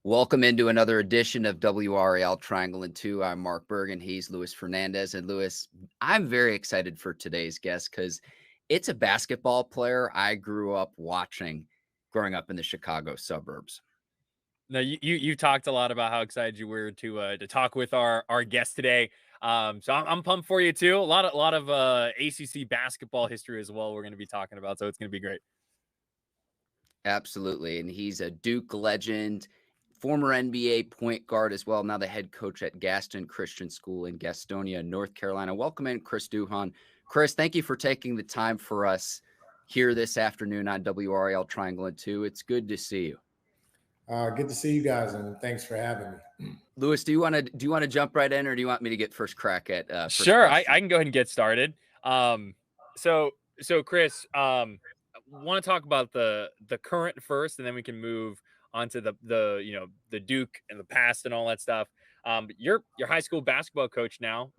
Welcome into another edition of WRAL Triangle and Two. I'm Mark Bergin. He's Luis Fernandez. And Luis, I'm very excited for today's guest because it's a basketball player I grew up watching growing up in the Chicago suburbs. No, you talked a lot about how excited you were to talk with our guest today. So I'm pumped for you too. A lot of ACC basketball history as well. We're going to be talking about, so it's going to be great. Absolutely. And he's a Duke legend, former NBA point guard as well. Now the head coach at Gaston Christian School in Gastonia, North Carolina. Welcome in, Chris Duhon. Chris, thank you for taking the time for us here this afternoon on WRAL Triangle and Two. It's good to see you. Good to see you guys, and thanks for having me. Luis, do you want to jump right in, or do you want me to get first crack at? Sure, I can go ahead and get started. So Chris, want to talk about the current first, and then we can move on to the Duke and the past and all that stuff. You're high school basketball coach now.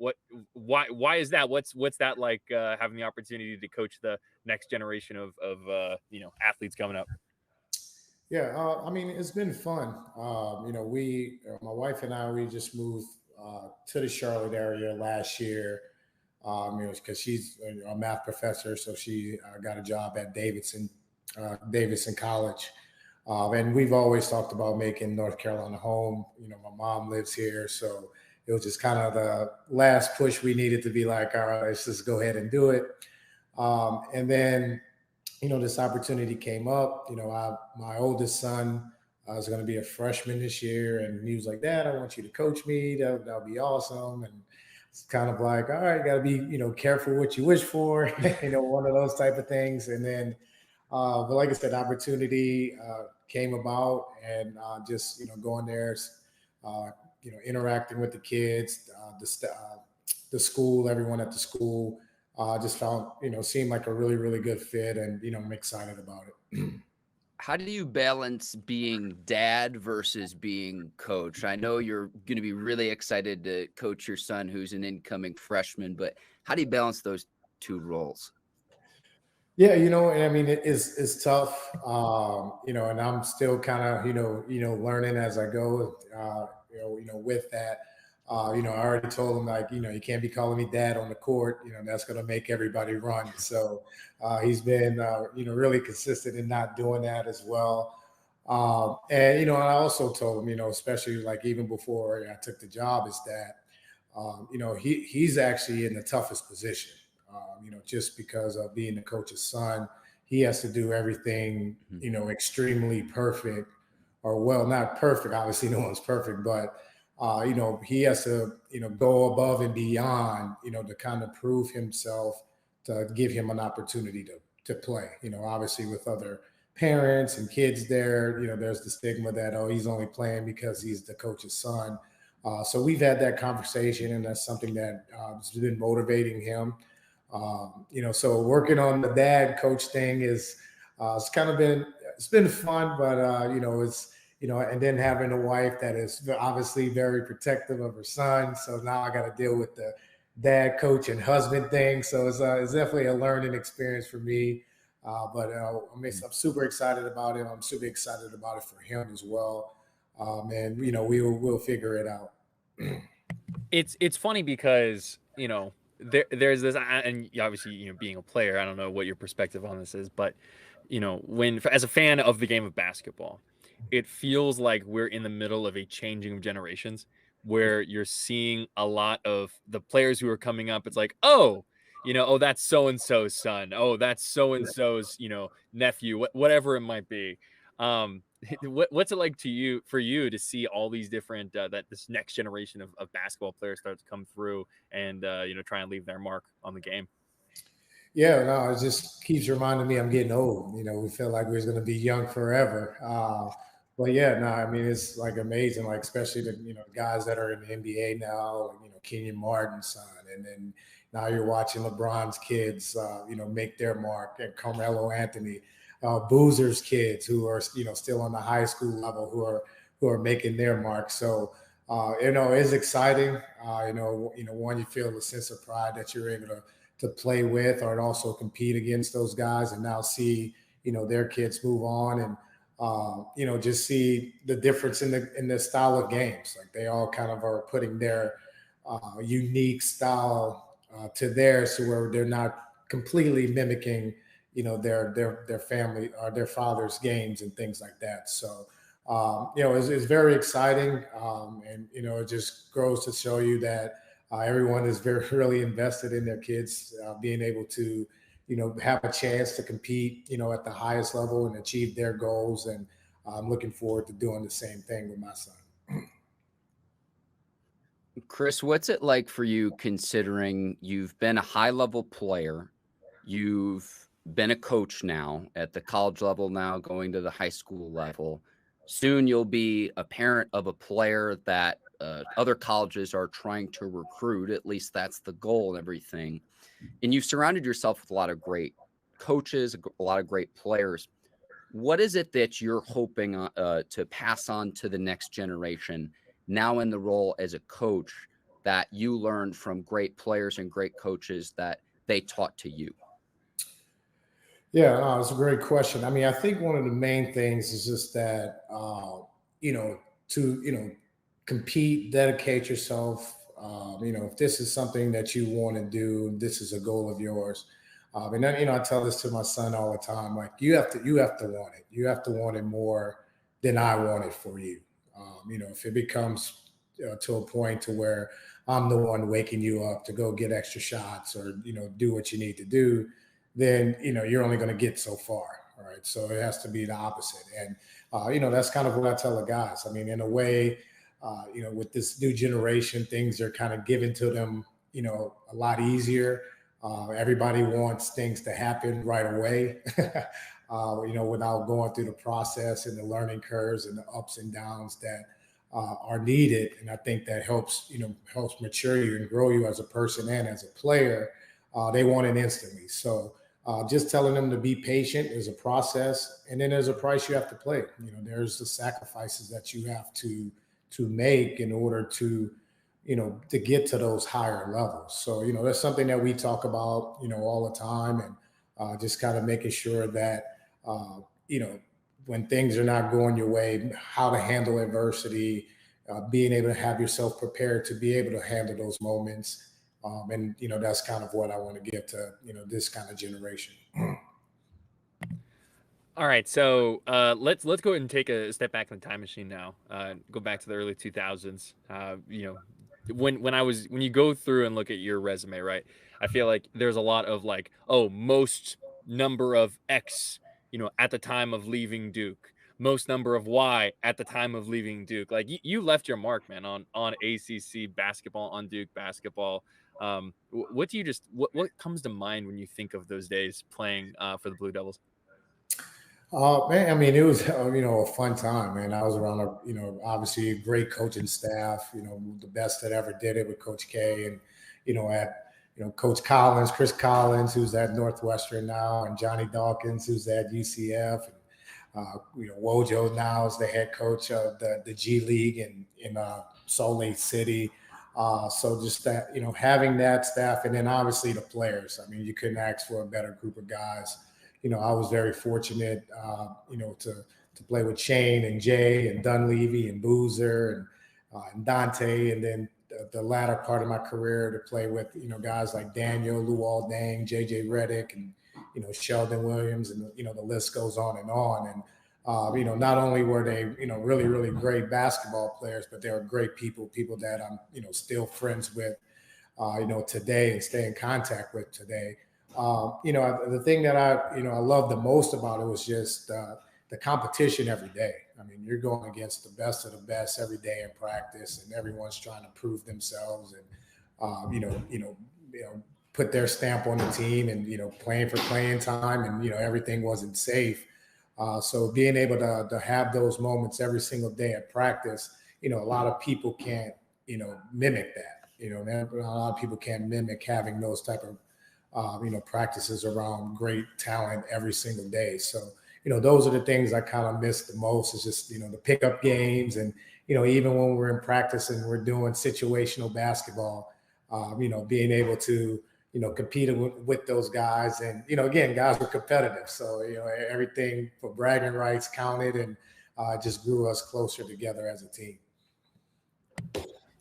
Why is that? What's that like having the opportunity to coach the next generation of athletes coming up? Yeah, I mean, it's been fun. My wife and I, we just moved to the Charlotte area last year. Because she's a math professor, so she got a job at Davidson College. And we've always talked about making North Carolina home. My mom lives here, so it was just kind of the last push we needed to be like, all right, let's just go ahead and do it. And then this opportunity came up. My oldest son is going to be a freshman this year, and he was like, "Dad, I want you to coach me. That'll be awesome." And it's kind of like, all right, got to be careful what you wish for, one of those type of things. And then, but like I said, opportunity came about, and just going there, interacting with the kids, the school, everyone at the school. Just found, seemed like a really, really good fit, and, I'm excited about it. How do you balance being dad versus being coach? I know you're going to be really excited to coach your son, who's an incoming freshman, but how do you balance those two roles? Yeah, I mean, it's tough, and I'm still kind of, learning as I go, with that. I already told him, like, you can't be calling me dad on the court. That's going to make everybody run. So he's been, really consistent in not doing that as well. And I also told him, especially like even before I took the job as dad, he's actually in the toughest position, just because of being the coach's son. He has to do everything, extremely perfect, or well, not perfect. Obviously, no one's perfect, but he has to, go above and beyond, to kind of prove himself, to give him an opportunity to play. Obviously with other parents and kids there, there's the stigma that, oh, he's only playing because he's the coach's son. So we've had that conversation, and that's something that has been motivating him. So working on the dad coach thing it's been fun, but it's, and then having a wife that is obviously very protective of her son. So now I got to deal with the dad, coach, and husband thing. So it's definitely a learning experience for me. But I'm super excited about it. I'm super excited about it for him as well. And we'll figure it out. It's funny because there's this, and obviously being a player, I don't know what your perspective on this is, but as a fan of the game of basketball, it feels like we're in the middle of a changing of generations where you're seeing a lot of the players who are coming up. It's like, oh, that's so-and-so's son. Oh, that's so-and-so's, nephew, whatever it might be. What's it like for you to see all these different, this next generation of basketball players start to come through and, try and leave their mark on the game? Yeah, no, it just keeps reminding me I'm getting old. We feel like we're going to be young forever. But yeah, no, I mean, it's like amazing, like especially the guys that are in the NBA now, like, Kenyon Martin's son. And then now you're watching LeBron's kids, make their mark, and Carmelo Anthony, Boozer's kids who are, still on the high school level, who are making their mark. So, it's exciting. One, you feel a sense of pride that you're able to play with or also compete against those guys, and now see, their kids move on. And just see the difference in the style of games. Like they all kind of are putting their unique style to theirs, to where they're not completely mimicking, their family or their father's games and things like that. So, it's very exciting, and it just grows to show you that everyone is very really invested in their kids being able to, have a chance to compete, at the highest level and achieve their goals. And I'm looking forward to doing the same thing with my son. Chris, what's it like for you, considering you've been a high-level player, you've been a coach now at the college level, now going to the high school level. Soon you'll be a parent of a player that other colleges are trying to recruit. At least that's the goal and everything. And you've surrounded yourself with a lot of great coaches, a lot of great players. What is it that you're hoping to pass on to the next generation now in the role as a coach that you learned from great players and great coaches that they taught to you? Yeah, no, it's a great question. I mean, I think one of the main things is just that, to, compete, dedicate yourself. If this is something that you want to do, this is a goal of yours. And then, I tell this to my son all the time, like you have to want it. You have to want it more than I want it for you. If it becomes to a point to where I'm the one waking you up to go get extra shots or, do what you need to do, then, you're only going to get so far. All right. So it has to be the opposite. And, that's kind of what I tell the guys. I mean, in a way, with this new generation, things are kind of given to them, a lot easier. Everybody wants things to happen right away, without going through the process and the learning curves and the ups and downs that are needed. And I think that helps mature you and grow you as a person and as a player. They want it instantly. So just telling them to be patient is a process. And then there's a price you have to pay. There's the sacrifices that you have to make in order to, to get to those higher levels. So, that's something that we talk about, all the time, and just kind of making sure that, when things are not going your way, how to handle adversity, being able to have yourself prepared to be able to handle those moments. And, that's kind of what I want to give to, this kind of generation. All right, so let's go ahead and take a step back in the time machine now. Go back to the early 2000s. When you go through and look at your resume, right? I feel like there's a lot of like, most number of X, at the time of leaving Duke, most number of Y at the time of leaving Duke. Like you left your mark, man, on ACC basketball, on Duke basketball. What comes to mind when you think of those days playing for the Blue Devils? Man, I mean, it was, a fun time, man. I was around obviously a great coaching staff, the best that ever did it with Coach K, and, Coach Collins, Chris Collins, who's at Northwestern now, and Johnny Dawkins, who's at UCF, and, Wojo now is the head coach of the G League in Salt Lake City. So just that, having that staff, and then obviously the players. I mean, you couldn't ask for a better group of guys. I was very fortunate, to play with Shane and Jay and Dunleavy and Boozer and Dante, and then the latter part of my career to play with, guys like Daniel, Luol Deng, JJ Redick, and, Sheldon Williams, and, the list goes on and on. And, not only were they, really, really great basketball players, but they were great people that I'm, still friends with, today and stay in contact with today. The thing that I love the most about it was just the competition every day. I mean, you're going against the best of the best every day in practice, and everyone's trying to prove themselves and, put their stamp on the team, and, playing for playing time, and, everything wasn't safe. So being able to have those moments every single day at practice, a lot of people can't, mimic that. A lot of people can't mimic having those type of practices around great talent every single day. So, those are the things I kind of miss the most, is just, the pickup games. And, even when we're in practice and we're doing situational basketball, being able to, competing with those guys. And, again, guys were competitive. So, everything for bragging rights counted, and just grew us closer together as a team.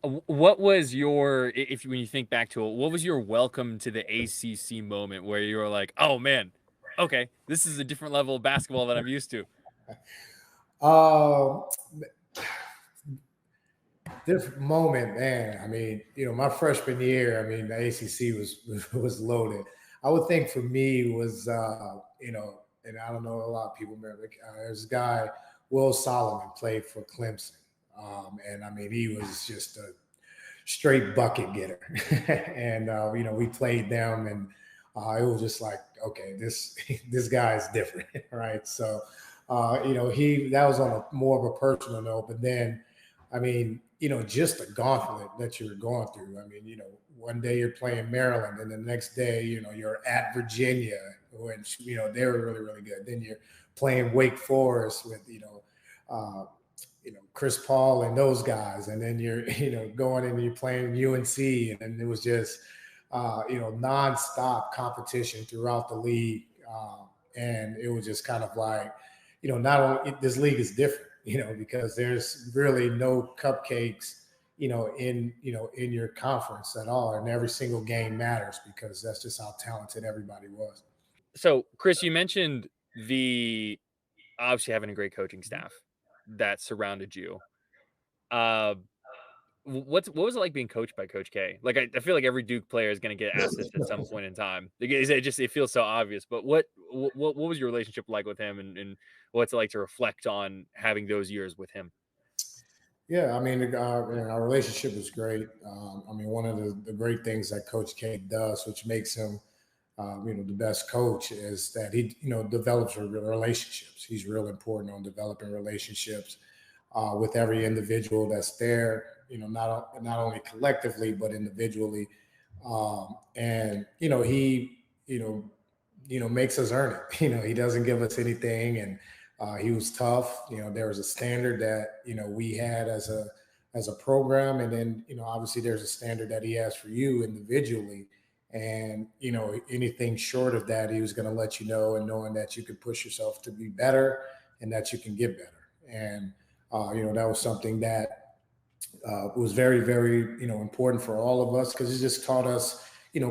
What was your, when you think back to it, what was your welcome to the ACC moment where you were like, oh man, okay, this is a different level of basketball that I'm used to? This moment, man, I mean, my freshman year, I mean, the ACC was loaded. I would think for me was, and I don't know, a lot of people remember, there's a guy, Will Solomon, played for Clemson. And I mean, he was just a straight bucket getter. And, we played them, and it was just like, okay, this guy is different, right? So, that was on a more of a personal note. But then, I mean, just the gauntlet that you're going through. I mean, one day you're playing Maryland, and the next day, you're at Virginia, which, they were really, really good. Then you're playing Wake Forest with, Chris Paul and those guys. And then you're, going and you're playing UNC. And then it was just, nonstop competition throughout the league. And it was just kind of like, not only this league is different, because there's really no cupcakes, in your conference at all. And every single game matters, because that's just how talented everybody was. So, Chris, you mentioned obviously having a great coaching staff that surrounded you. What was it like being coached by Coach K? Like, I feel like every Duke player is going to get asked this at some point in time. It feels so obvious. But what was your relationship like with him, and what's it like to reflect on having those years with him? Yeah, I mean, our relationship is great. I mean, one of the great things that Coach K does, which makes him, the best coach, is that he, develops relationships. He's real important on developing relationships with every individual that's there. Not only collectively but individually, and he, makes us earn it. He doesn't give us anything, and he was tough. There was a standard that we had as a program, and then obviously there's a standard that he has for you individually. And anything short of that, he was going to let you know, and knowing that you could push yourself to be better and that you can get better. And that was something that was very, very important for all of us, because it just taught us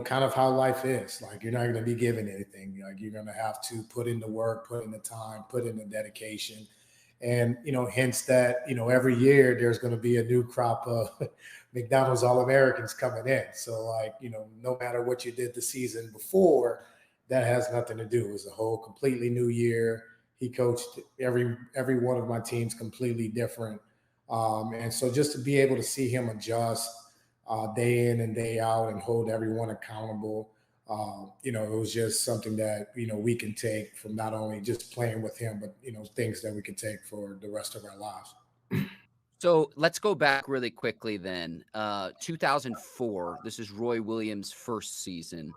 kind of how life is. Like, you're not going to be given anything. Like, you're going to have to put in the work, put in the time, put in the dedication. And hence that every year there's going to be a new crop of McDonald's All-Americans coming in. So, like, no matter what you did the season before, that has nothing to do. It was a whole completely new year. He coached every one of my teams completely different. And so just to be able to see him adjust day in and day out and hold everyone accountable, it was just something that, we can take from not only just playing with him, but, things that we can take for the rest of our lives. So let's go back really quickly then. 2004, this is Roy Williams' first season.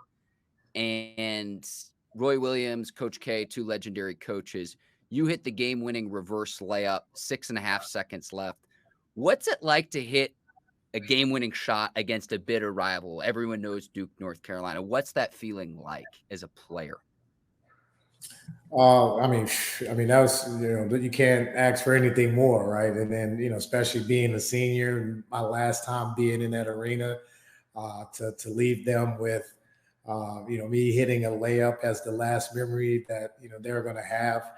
And Roy Williams, Coach K, two legendary coaches. You hit the game-winning reverse layup, 6.5 seconds left. What's it like to hit a game-winning shot against a bitter rival? Everyone knows Duke, North Carolina. What's that feeling like as a player? I mean, that was, you can't ask for anything more, right? And then, especially being a senior, my last time being in that arena, to leave them with, me hitting a layup as the last memory that, they're going to have.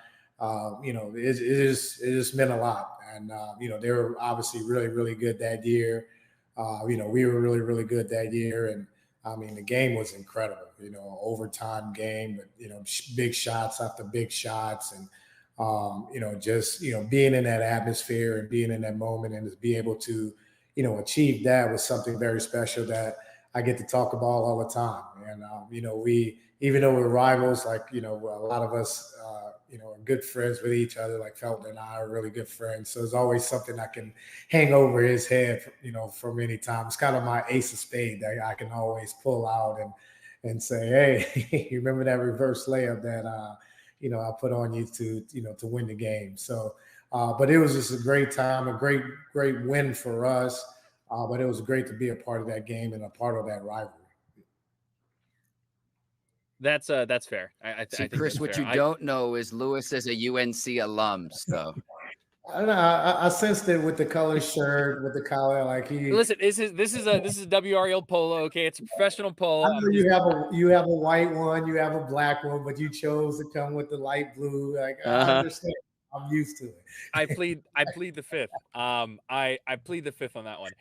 It just meant a lot. And, they were obviously really, really good that year. We were really, really good that year. And I mean, the game was incredible, overtime game, but, big shots after big shots. And, just, being in that atmosphere and being in that moment, and to be able to, achieve that was something very special that I get to talk about all the time. And, we, even though we're rivals, like, a lot of us, are good friends with each other. Like, Felton and I are really good friends. So there's always something I can hang over his head, from any time. It's kind of my ace of spade that I can always pull out and say, hey, you remember that reverse layup that, I put on you to win the game. So, but it was just a great time, a great win for us. But it was great to be a part of that game and a part of that rivalry. That's fair. I See, think Chris, that's what fair. you don't know is Lewis is a UNC alum, so. I don't know. I sensed it with the color shirt, with the collar. Like Listen, this is a WRAL polo. Okay, it's a professional polo. I know you have a white one, you have a black one, but you chose to come with the light blue. Like I understand. I'm used to it. I plead the fifth. I plead the fifth on that one.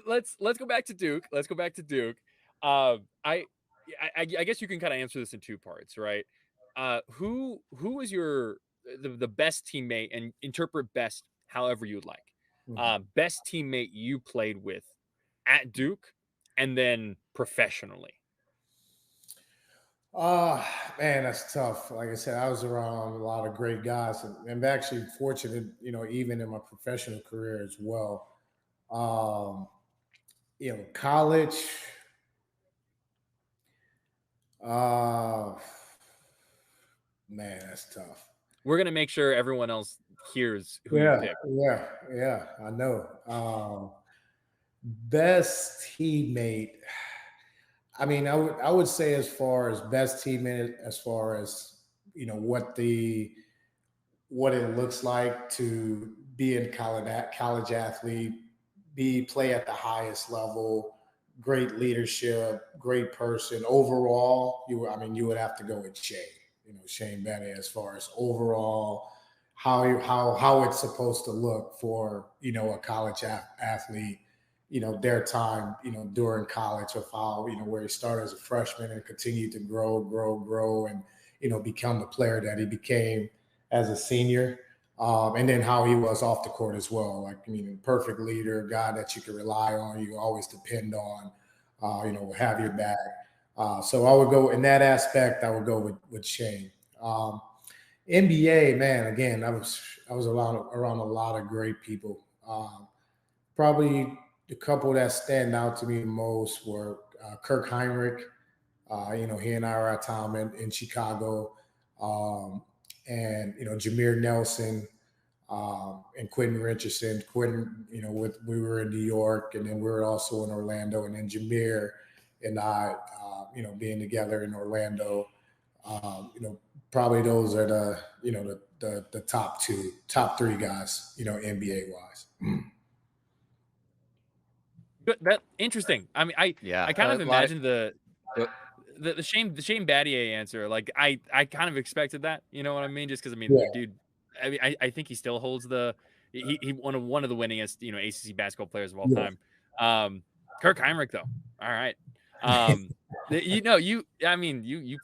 Let's go back to Duke. Let's go back to Duke. I guess you can kind of answer this in two parts, right? Who is your the best teammate, and interpret best however you'd like. Best teammate you played with at Duke, and then professionally. Man, that's tough. Like I said, I was around a lot of great guys, and I'm actually fortunate, even in my professional career as well. College. Man, that's tough. We're gonna make sure everyone else hears who you pick. Yeah. I know. Best teammate. I mean, I would say as far as best teammate, as far as what it looks like to be a college athlete, play at the highest level, great leadership, great person. Overall, you would have to go with Shane Betty, as far as overall how it's supposed to look for a college athlete, their time during college, of how where he started as a freshman and continued to grow and become the player that he became as a senior. And then how he was off the court as well. Like, perfect leader, guy that you can rely on, you can always depend on, have your back. So I would go in that aspect. I would go with Shane. NBA, man. Again, I was around a lot of great people. Probably the couple that stand out to me the most were Kirk Heinrich. He and I were at time in Chicago, and Jameer Nelson. And Quentin Richardson. Quentin, we were in New York, and then we were also in Orlando, and then Jameer and I, being together in Orlando. Probably those are the top three guys, NBA wise. That interesting. I mean, I kind of imagined the Shane Battier answer. Like I kind of expected that. You know what I mean? Just because dude. I mean, I think he still holds he one of the winningest ACC basketball players of all time. Kirk Heinrich though. All right. You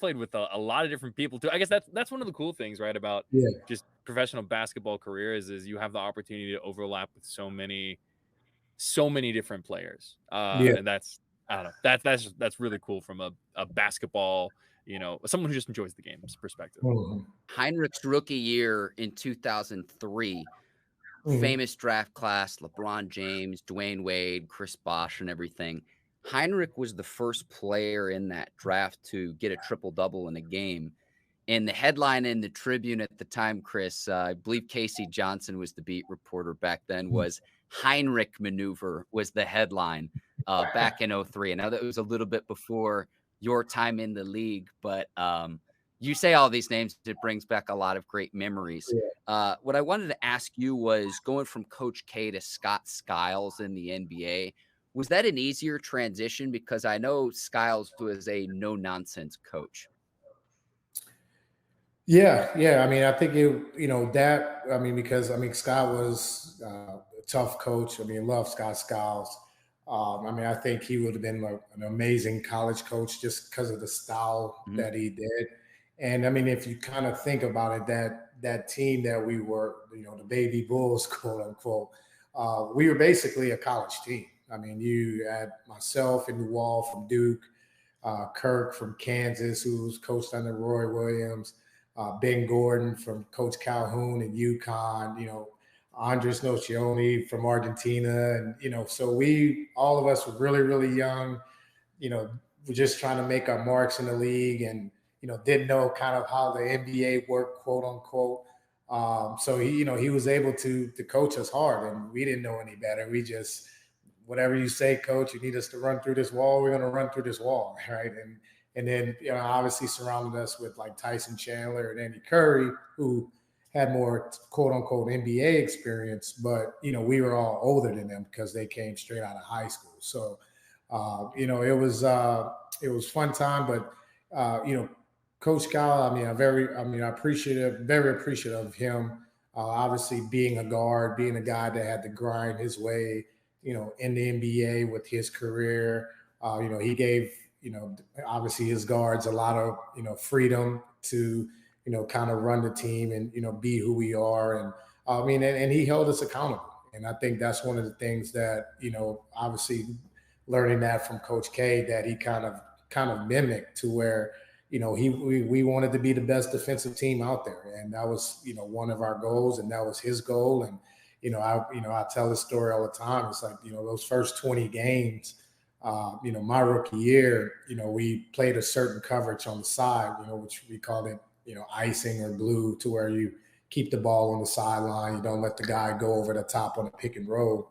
played with a lot of different people too. I guess that's one of the cool things, right, about just professional basketball careers is you have the opportunity to overlap with so many different players. And that's, I don't know, that's really cool from a basketball, someone who just enjoys the game's perspective. Heinrich's rookie year in 2003, famous draft class, LeBron James, Dwayne Wade, Chris Bosh, and everything. Heinrich was the first player in that draft to get a triple-double in a game. And the headline in the Tribune at the time, Chris, I believe Casey Johnson was the beat reporter back then, was Heinrich maneuver was the headline back in 03. I know that was a little bit before your time in the league, but you say all these names, it brings back a lot of great memories. What I wanted to ask you was, going from Coach K to Scott Skiles in the NBA, was that an easier transition? Because I know Skiles was a no-nonsense coach. Yeah. I mean, I think because Scott was a tough coach. I mean, love Scott Skiles. I think he would have been an amazing college coach just because of the style that he did. And I mean, if you kind of think about it, that team that we were, the Baby Bulls, quote unquote, we were basically a college team. I mean, you had myself and Wall from Duke, Kirk from Kansas, who was coached under Roy Williams, Ben Gordon from Coach Calhoun at UConn, Andres Nocioni from Argentina. And, so all of us were really, really young, we're just trying to make our marks in the league and, didn't know kind of how the NBA worked, quote unquote. So he was able to coach us hard, and we didn't know any better. We just, whatever you say, coach, you need us to run through this wall, we're going to run through this wall. Right. And then, obviously surrounded us with like Tyson Chandler and Andy Curry, who had more quote unquote NBA experience, but, we were all older than them because they came straight out of high school. So, it was fun time, but, Coach Kyle, very appreciative of him. Obviously, being a guard, being a guy that had to grind his way, in the NBA with his career. He gave, obviously his guards a lot of, freedom to, kind of run the team and, be who we are. And and he held us accountable. And I think that's one of the things that, obviously learning that from Coach K, that he kind of mimicked, to where, we wanted to be the best defensive team out there. And that was, one of our goals, and that was his goal. And, I tell this story all the time. It's like, those first 20 games, my rookie year, we played a certain coverage on the side, which we called it, icing or blue, to where you keep the ball on the sideline. You don't let the guy go over the top on a pick and roll.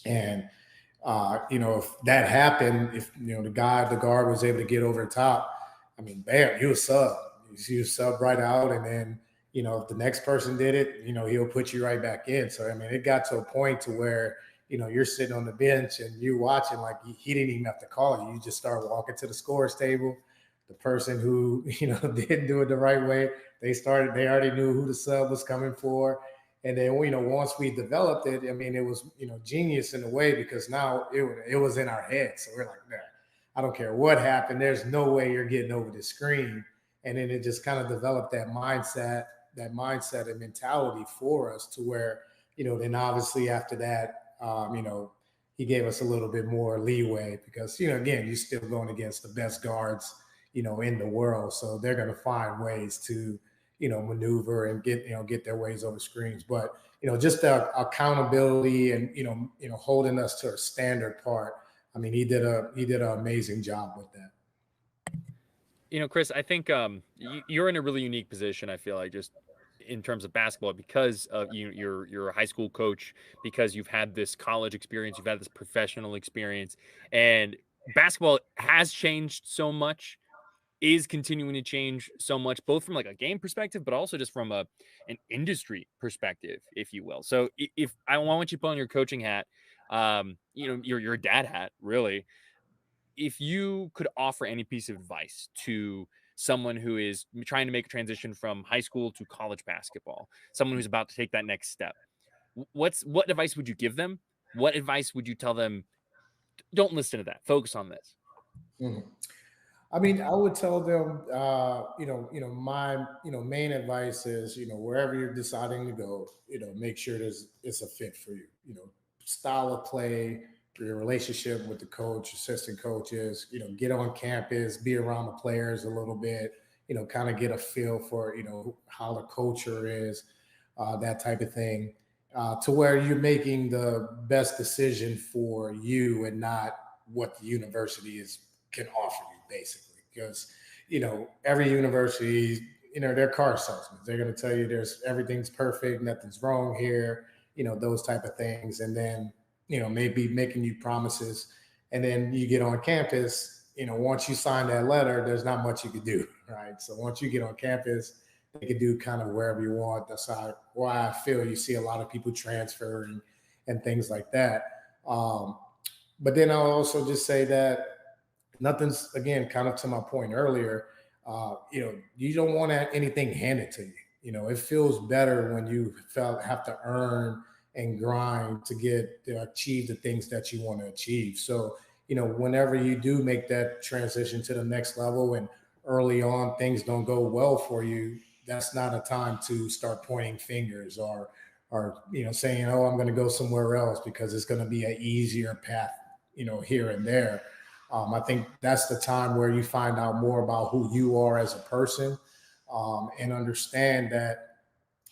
And, if that happened, if, the guard was able to get over the top, bam, he was sub. He was sub right out. And then, if the next person did it, he'll put you right back in. So, it got to a point to where, you're sitting on the bench and you're watching, like he didn't even have to call you. You just start walking to the scores table. The person who, didn't do it the right way, they already knew who the sub was coming for. And then, once we developed it, it was, genius in a way, because now it was in our head. So we're like, nah, I don't care what happened. There's no way you're getting over the screen. And then it just kind of developed that mindset and mentality for us, to where, then obviously after that, he gave us a little bit more leeway, because, again, you're still going against the best guards, in the world. So they're going to find ways to, maneuver and get their ways over screens. But, just the accountability and, holding us to a standard part. He did an amazing job with that. Chris, I think you're in a really unique position, I feel like, just in terms of basketball, because of you're a high school coach, because you've had this college experience, you've had this professional experience, and basketball has changed so much, is continuing to change so much, both from like a game perspective, but also just from an industry perspective, if you will. So if I want you to put on your coaching hat, your dad hat, really, if you could offer any piece of advice to someone who is trying to make a transition from high school to college basketball, someone who's about to take that next step, what advice would you give them? What advice would you tell them? Don't listen to that. Focus on this. Mm-hmm. I would tell them, my, main advice is, wherever you're deciding to go, make sure it's a fit for you, style of play, your relationship with the coach, assistant coaches, get on campus, be around the players a little bit, kind of get a feel for, how the culture is, that type of thing, to where you're making the best decision for you and not what the university can offer you, basically. Because, every university, they're car salesmen. They're going to tell you everything's perfect, nothing's wrong here, those type of things. And then, maybe making you promises. And then you get on campus, once you sign that letter, there's not much you could do, right? So once you get on campus, they can do kind of wherever you want. That's why I feel you see a lot of people transferring and things like that. But then I'll also just say that nothing's, again, kind of to my point earlier, you don't want anything handed to you. It feels better when you have to earn and grind to achieve the things that you want to achieve. So, whenever you do make that transition to the next level and early on things don't go well for you, that's not a time to start pointing fingers or saying, oh, I'm going to go somewhere else because it's going to be an easier path, here and there. I think that's the time where you find out more about who you are as a person, and understand that,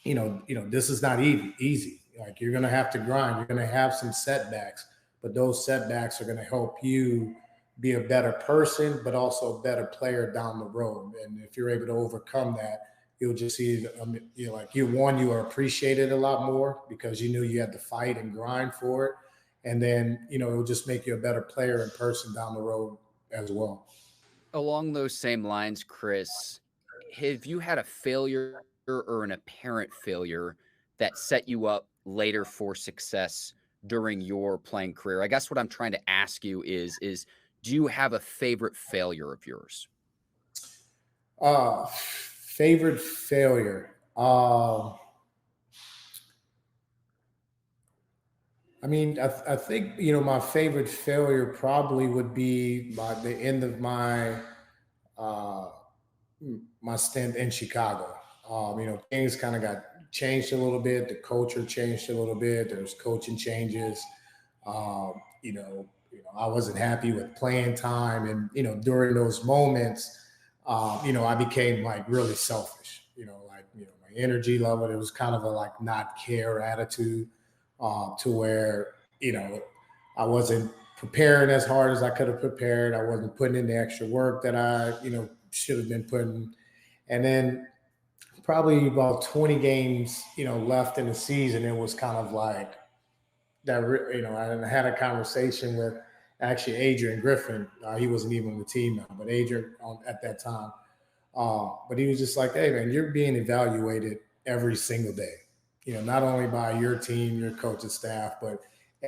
this is not easy. Like, you're going to have to grind. You're going to have some setbacks, but those setbacks are going to help you be a better person, but also a better player down the road. And if you're able to overcome that, you'll just see, you are appreciated a lot more because you knew you had to fight and grind for it. And then, it'll just make you a better player in person down the road as well. Along those same lines, Chris, have you had a failure or an apparent failure that set you up later for success during your playing career? I guess what I'm trying to ask you is do you have a favorite failure of yours? Favorite failure. I mean, I think, my favorite failure probably would be by the end of uh, my stint in Chicago. Things kind of got changed a little bit. The culture changed a little bit. There's coaching changes. I wasn't happy with playing time, and during those moments, I became like really selfish. My energy level. It was kind of a like not care attitude, to where I wasn't preparing as hard as I could have prepared. I wasn't putting in the extra work that I should have been putting. And then probably about 20 games, left in the season, it was kind of like that. I had a conversation with actually Adrian Griffin. He wasn't even on the team now, but Adrian at that time. But he was just like, "Hey, man, you're being evaluated every single day. Not only by your team, your coaching staff, but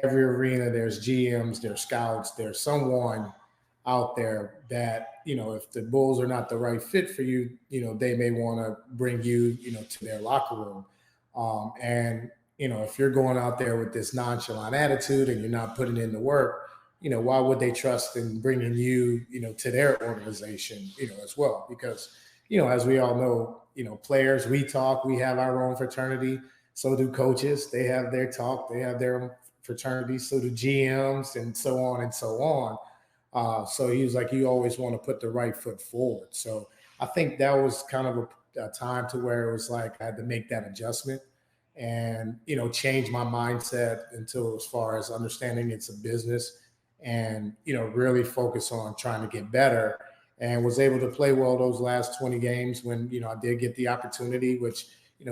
every arena. There's GMs, there's scouts, there's someone out there that if the Bulls are not the right fit for you, they may want to bring you, to their locker room. And if you're going out there with this nonchalant attitude and you're not putting in the work, why would they trust in bringing you, to their organization, as well? Because, as we all know, players, we talk, we have our own fraternity. So do coaches. They have their talk. They have their own fraternity. So do GMs and so on and so on. So he was like, you always want to put the right foot forward. So I think that was kind of a time to where it was like I had to make that adjustment and, change my mindset until as far as understanding it's a business and, really focus on trying to get better, and was able to play well those last 20 games when, I did get the opportunity, which,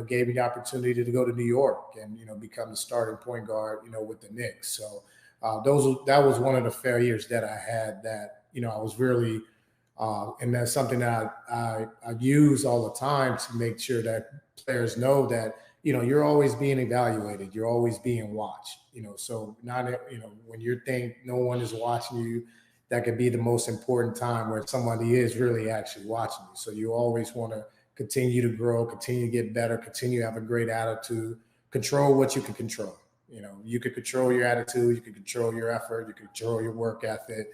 gave me the opportunity to go to New York and, become the starting point guard, with the Knicks. So that was one of the failures that I had that, I was really, and that's something that I use all the time to make sure that players know that, you're always being evaluated. You're always being watched, so not, when you think no one is watching you, that could be the most important time where somebody is really actually watching you. So you always want to continue to grow, continue to get better, continue to have a great attitude, control what you can control. You could control your attitude, you could control your effort, you could control your work ethic.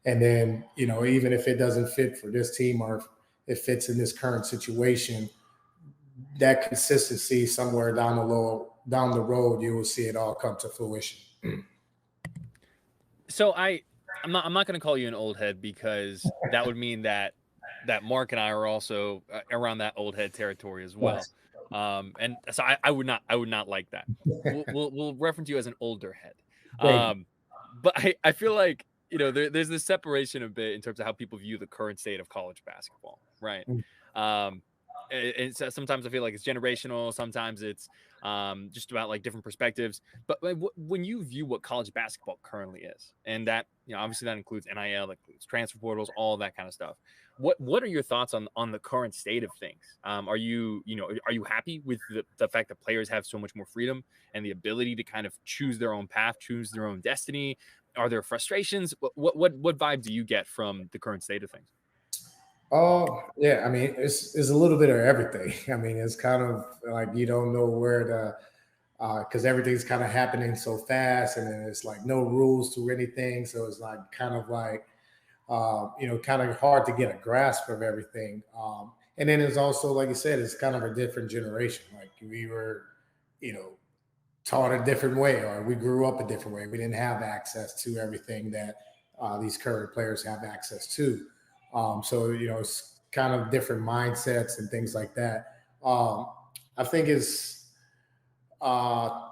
And then, even if it doesn't fit for this team or if it fits in this current situation, that consistency somewhere down the road, you will see it all come to fruition. So I'm not going to call you an old head, because that would mean that Mark and I are also around that old head territory as well. And so I would not like that. We'll reference you as an older head. But I feel like, there's this separation a bit in terms of how people view the current state of college basketball, right? And so sometimes I feel like it's generational. Sometimes it's just about like different perspectives. But when you view what college basketball currently is, and that, obviously that includes NIL, that includes transfer portals, all that kind of stuff. What are your thoughts on the current state of things? Are you happy with the fact that players have so much more freedom and the ability to kind of choose their own path, choose their own destiny? Are there frustrations? What vibe do you get from the current state of things? Oh, yeah. I mean, it's a little bit of everything. I mean, it's kind of like you don't know where because everything's kind of happening so fast, and then it's like no rules to anything. So it's like kind of like, kind of hard to get a grasp of everything. And then it's also, like you said, it's kind of a different generation. Like we were, you know, taught a different way, or we grew up a different way. We didn't have access to everything that these current players have access to. So, it's kind of different mindsets and things like that. I think it's uh,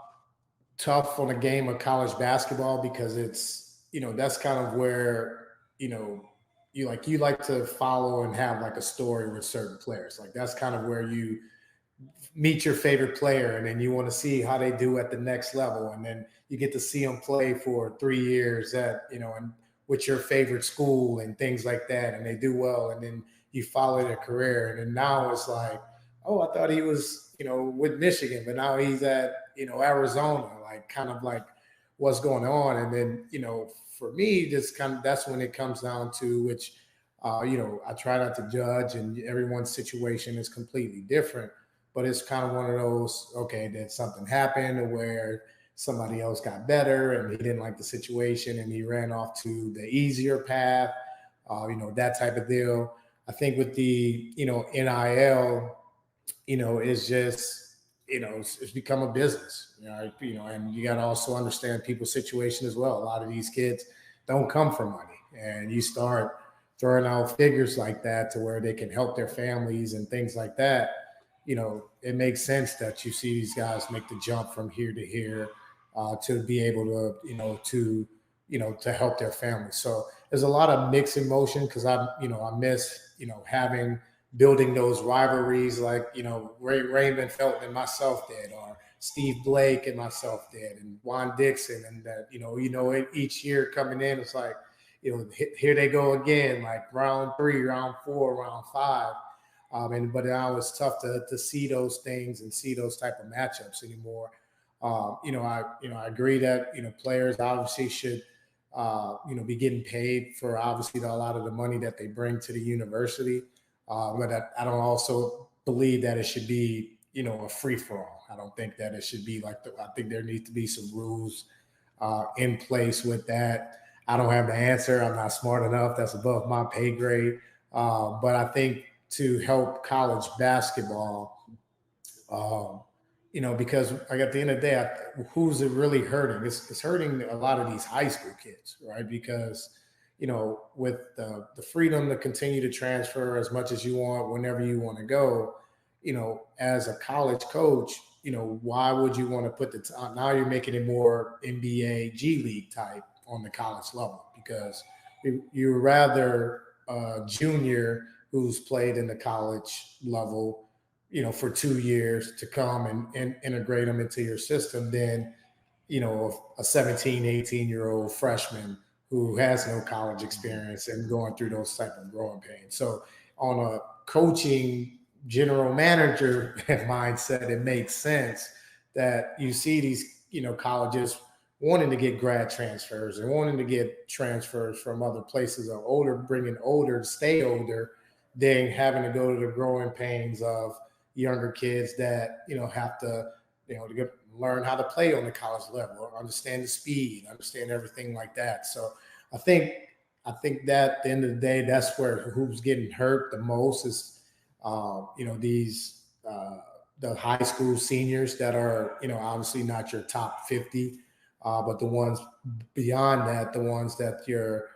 tough on a game of college basketball because it's, that's kind of where, you like to follow and have like a story with certain players. Like that's kind of where you meet your favorite player and then you want to see how they do at the next level. And then you get to see them play for 3 years and with your favorite school and things like that, and they do well, and then you follow their career, and then now it's like, oh, I thought he was, with Michigan, but now he's at, Arizona, like kind of like what's going on. And then, for me, that's when it comes down to which, I try not to judge, and everyone's situation is completely different, but it's kind of one of those, okay, did something happen where somebody else got better and he didn't like the situation and he ran off to the easier path, that type of deal. I think with the, NIL, it's just, it's become a business, and you got to also understand people's situation as well. A lot of these kids don't come from money, and you start throwing out figures like that to where they can help their families and things like that. It makes sense that you see these guys make the jump from here to here, to be able to, to help their families. So there's a lot of mixed emotion, because I miss, having building those rivalries like, Raymond Felton and myself did, or Steve Blake and myself did, and Juan Dixon, and that, each year coming in, it's like, here they go again, like round 3, round 4, round 5. But now it's tough to see those things and see those type of matchups anymore. I agree that, players obviously should, be getting paid for obviously a lot of the money that they bring to the university. But I don't also believe that it should be, a free for all. I don't think that it should be like I think there needs to be some rules in place with that. I don't have the answer. I'm not smart enough. That's above my pay grade. But I think to help college basketball, because like at the end of the day, who's it really hurting? It's hurting a lot of these high school kids, right? Because, with the freedom to continue to transfer as much as you want, whenever you want to go, as a college coach, why would you want to put now you're making it more NBA G League type on the college level, because you rather a junior who's played in the college level, for 2 years to come and integrate them into your system than, a 17, 18-year-old freshman who has no college experience and going through those type of growing pains. So on a coaching general manager mindset, it makes sense that you see these, colleges wanting to get grad transfers and wanting to get transfers from other places, or bringing older to stay older, than having to go to the growing pains of younger kids that, have to, learn how to play on the college level, or understand the speed, understand everything like that. So I think that at the end of the day, that's where who's getting hurt the most is, these the high school seniors that are, obviously not your top 50, but the ones beyond that, the ones that you're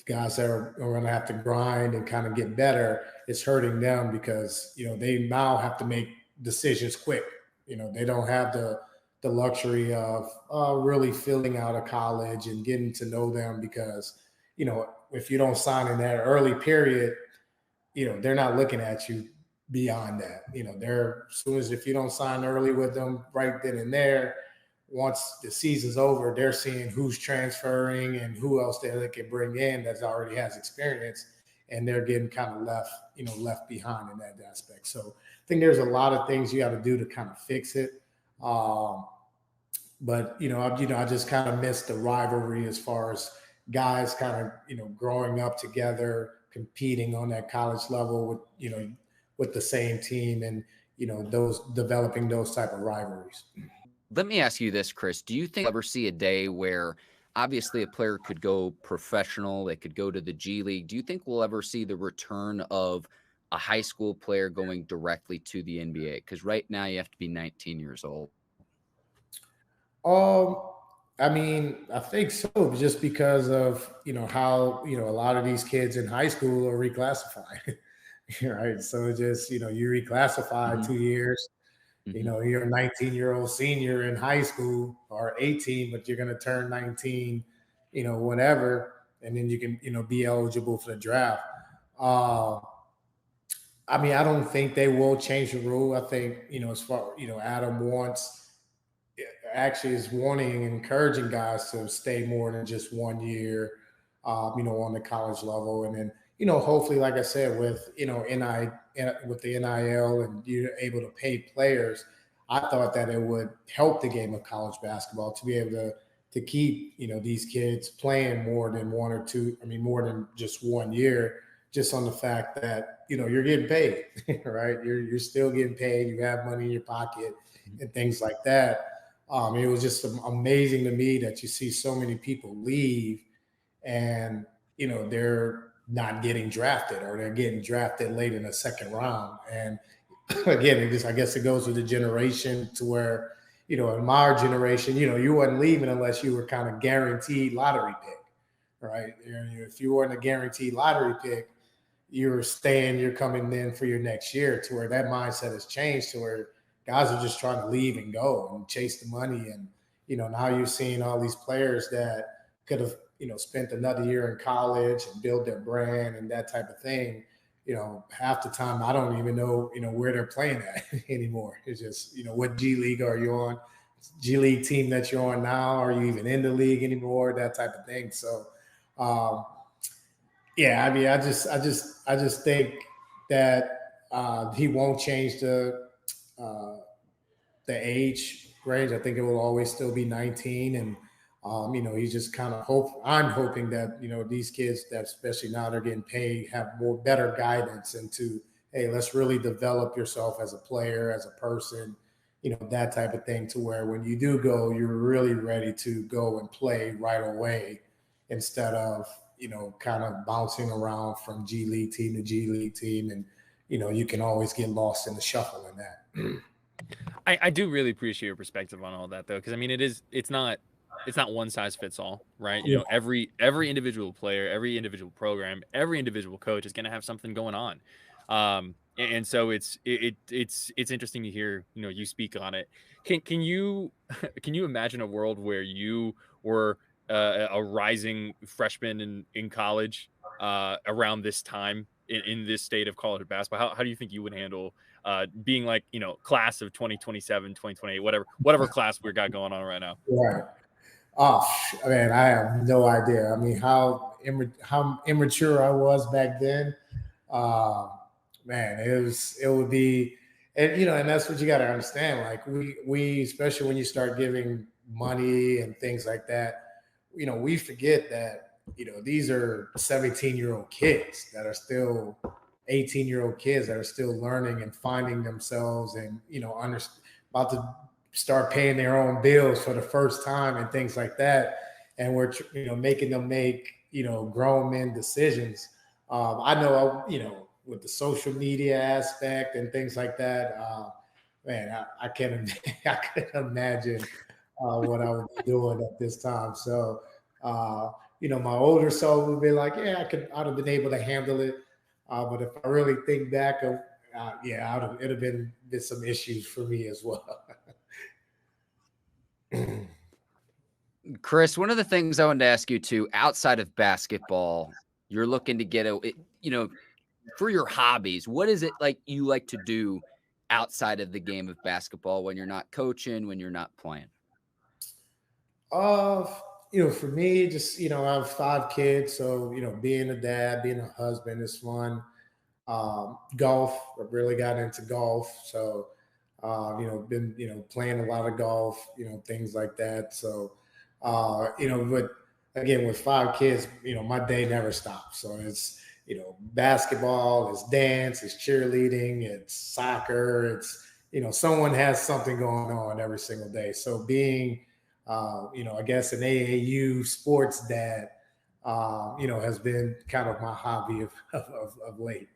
guys that are going to have to grind and kind of get better, it's hurting them because, they now have to make decisions quick. They don't have the luxury of really filling out a college and getting to know them, because, if you don't sign in that early period, they're not looking at you beyond that. They're, as soon as, if you don't sign early with them right then and there, once the season's over, they're seeing who's transferring and who else they can bring in that already has experience, and they're getting kind of left behind in that aspect. So I think there's a lot of things you got to do to kind of fix it. But I just kind of miss the rivalry as far as guys kind of growing up together, competing on that college level with the same team, and those developing those type of rivalries. Let me ask you this, Chris. Do you think we'll ever see a day where obviously a player could go professional, they could go to the G League? Do you think we'll ever see the return of a high school player going directly to the NBA? Because right now you have to be 19 years old. I mean, I think so, just because of how a lot of these kids in high school are reclassified, right? So just you reclassify 2 years. You're a 19-year-old senior in high school, or 18, but you're going to turn 19, whatever, and then you can, be eligible for the draft. I mean, I don't think they will change the rule. I think, as far, Adam actually is wanting and encouraging guys to stay more than just 1 year, on the college level. And then, hopefully, like I said, with, with the NIL and you're able to pay players, I thought that it would help the game of college basketball to be able to keep, these kids playing more than one or two, more than just 1 year, just on the fact that, you're getting paid, right? You're still getting paid. You have money in your pocket and things like that. It was just amazing to me that you see so many people leave and, they're not getting drafted or they're getting drafted late in the second round. And again, I guess it goes with the generation to where, in my generation, you wasn't leaving unless you were kind of guaranteed lottery pick, right? And if you weren't a guaranteed lottery pick, you're staying, you're coming in for your next year, to where that mindset has changed to where guys are just trying to leave and go and chase the money. And, now you're seeing all these players that could have, spent another year in college and build their brand and that type of thing. Half the time I don't even know, where they're playing at anymore. It's just, what G League are you on? G League team that you're on now? Are you even in the league anymore? That type of thing. So, yeah, I just think that he won't change the age range. I think it will always still be 19, and he's just kind of I'm hoping that these kids that, especially now they're getting paid, have better guidance into, hey, let's really develop yourself as a player, as a person, that type of thing, to where when you do go, you're really ready to go and play right away, instead of kind of bouncing around from G League team to G League team, and you can always get lost in the shuffle in that. I do really appreciate your perspective on all that, though, because it's not one size fits all, right? Every individual player, every individual program, every individual coach is going to have something going on, and so it's interesting to hear you speak on it. Can you imagine a world where you were a rising freshman in college around this time in this state of college basketball? How do you think you would handle being like, class of 2027, 2028, whatever class we got going on right now? Right. Oh, man, I have no idea. How immature I was back then. Man, it would be, and and that's what you got to understand. Like we, especially when you start giving money and things like that, we forget that these are 17-year-old kids that are still 18-year-old kids that are still learning and finding themselves, and about to start paying their own bills for the first time and things like that. And we're making them make grown men decisions. I know with the social media aspect and things like that, man, I can't I couldn't imagine what I would be doing at this time. So my older self would be like, yeah, I'd have been able to handle it. But if I really think back of, it'd have been some issues for me as well. Chris, one of the things I wanted to ask you too, outside of basketball, you're looking to get for your hobbies, what is it like you like to do outside of the game of basketball when you're not coaching, when you're not playing? For me, just I have 5 kids, so being a dad, being a husband is fun. Golf, I really got into golf, so been playing a lot of golf, things like that. So but again, with 5 kids, my day never stops. So it's basketball, it's dance, it's cheerleading, it's soccer, it's someone has something going on every single day. So being I guess an AAU sports dad, has been kind of my hobby of late.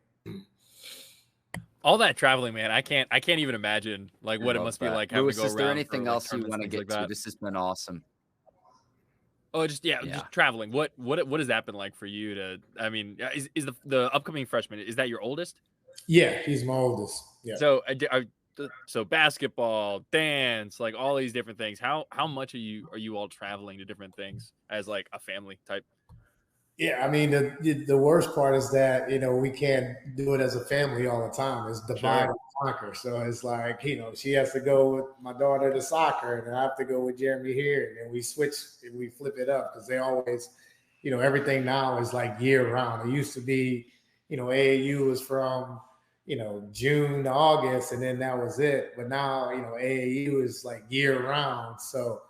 All that traveling, man, I can't even imagine like what it must be like having Lewis, to go is there around anything for, else you want to get like to? This has been awesome. Oh, just traveling. What has that been like for you to? Is the upcoming freshman, is that your oldest? Yeah, he's my oldest. Yeah. So basketball, dance, like all these different things. How much are you all traveling to different things as like a family type? Yeah, the worst part is that we can't do it as a family all the time. It's divide and conquer. So it's like she has to go with my daughter to soccer, and I have to go with Jeremy here, and then we switch and we flip it up because they always everything now is like year round. It used to be, AAU was from, June to August, and then that was it. But now, AAU is like year round. So,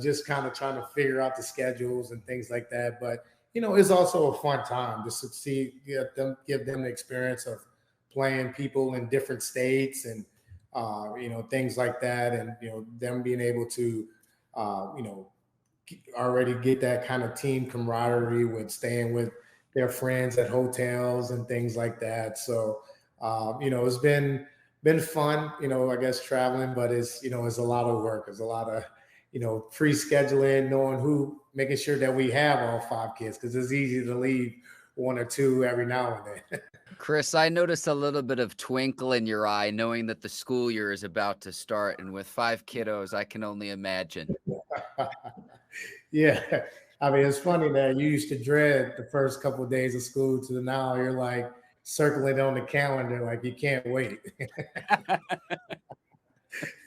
just kind of trying to figure out the schedules and things like that. But, it's also a fun time just to give them the experience of playing people in different states and, things like that. And, them being able to, already get that kind of team camaraderie with staying with their friends at hotels and things like that. So, it's been fun, I guess traveling, but it's a lot of work. It's a lot of, pre-scheduling, making sure that we have all 5 kids, because it's easy to leave 1 or 2 every now and then. Chris, I noticed a little bit of twinkle in your eye knowing that the school year is about to start. And with 5 kiddos, I can only imagine. Yeah. I mean, it's funny that you used to dread the first couple of days of school to now you're like circling on the calendar like you can't wait.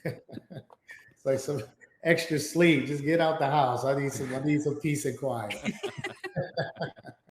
It's like some extra sleep. Just get out the house. I need some peace and quiet.